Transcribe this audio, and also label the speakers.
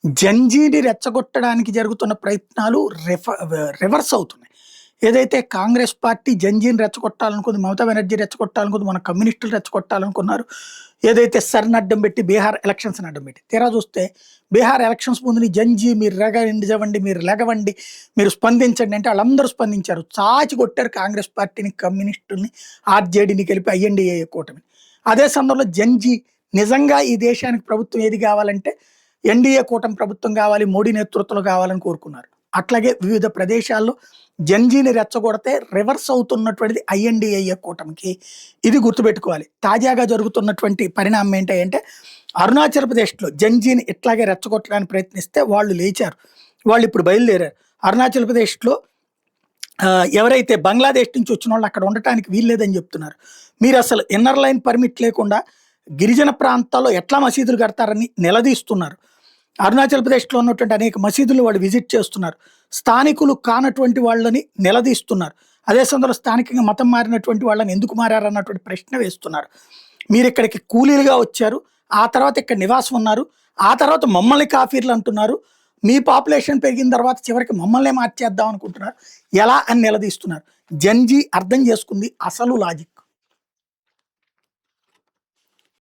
Speaker 1: జంజీని రెచ్చగొట్టడానికి జరుగుతున్న ప్రయత్నాలు రివర్స్ అవుతున్నాయి. ఏదైతే కాంగ్రెస్ పార్టీ జంజీని రెచ్చగొట్టాలనుకుంది, మమతా బెనర్జీ రెచ్చగొట్టాలనుకుంది, మన కమ్యూనిస్టులు రెచ్చగొట్టాలనుకున్నారు. ఏదైతే సర్‌ని అడ్డం పెట్టి బీహార్ ఎలక్షన్స్‌ని అడ్డం పెట్టి. తీరా చూస్తే బీహార్ ఎలక్షన్స్ ముందుని జంజీ మీరు లెగవండి, మీరు లెగవండి, మీరు స్పందించండి అంటే వాళ్ళందరూ స్పందించారు. చాచి కొట్టారు కాంగ్రెస్ పార్టీని, కమ్యూనిస్టుల్ని, ఆర్‌జేడీని కలిపి ఐఎన్‌డీఏ కూటమిని. అదే సందర్భంలో జంజీ నిజంగా ఈ దేశానికి ప్రభుత్వం ఏది కావాలంటే ఎన్డీఏ కూటమి ప్రభుత్వం కావాలి, మోడీ నేతృత్వంలో కావాలని కోరుకున్నారు. అట్లాగే వివిధ ప్రదేశాల్లో జంజీని రెచ్చగొడితే రివర్స్ అవుతున్నటువంటిది ఐఎన్డీఏ కూటమికి. ఇది గుర్తుపెట్టుకోవాలి. తాజాగా జరుగుతున్నటువంటి పరిణామం ఏంటంటే అరుణాచల్ ప్రదేశ్‌లో జంజీని ఇట్లాగే రెచ్చగొట్టడానికి ప్రయత్నిస్తే వాళ్ళు లేచారు. వాళ్ళు ఇప్పుడు బయలుదేరారు. అరుణాచల్ ప్రదేశ్‌లో ఎవరైతే బంగ్లాదేశ్ నుంచి వచ్చిన వాళ్ళు అక్కడ ఉండటానికి వీల్లేదని చెప్తున్నారు. మీరు అసలు ఇన్నర్ లైన్ పర్మిట్ లేకుండా గిరిజన ప్రాంతాల్లో ఎట్లా మసీదులు కడతారని నిలదీస్తున్నారు. అరుణాచల్ ప్రదేశ్‌లో ఉన్నటువంటి అనేక మసీదులు వాళ్ళు విజిట్ చేస్తున్నారు. స్థానికులు కానటువంటి వాళ్ళని నిలదీస్తున్నారు. అదే సందర్భంలో స్థానికంగా మతం మారినటువంటి వాళ్ళని ఎందుకు మారారన్నటువంటి ప్రశ్న వేస్తున్నారు. మీరు ఇక్కడికి కూలీలుగా వచ్చారు, ఆ తర్వాత ఇక్కడ నివాసం ఉన్నారు, ఆ తర్వాత మమ్మల్ని కాఫీర్లు అంటున్నారు, మీ పాపులేషన్ పెరిగిన తర్వాత చివరికి మమ్మల్నే మార్చేద్దాం అనుకుంటున్నారు, ఎలా అని నిలదీస్తున్నారు. జంజీ అర్థం చేసుకుంది అసలు లాజిక్.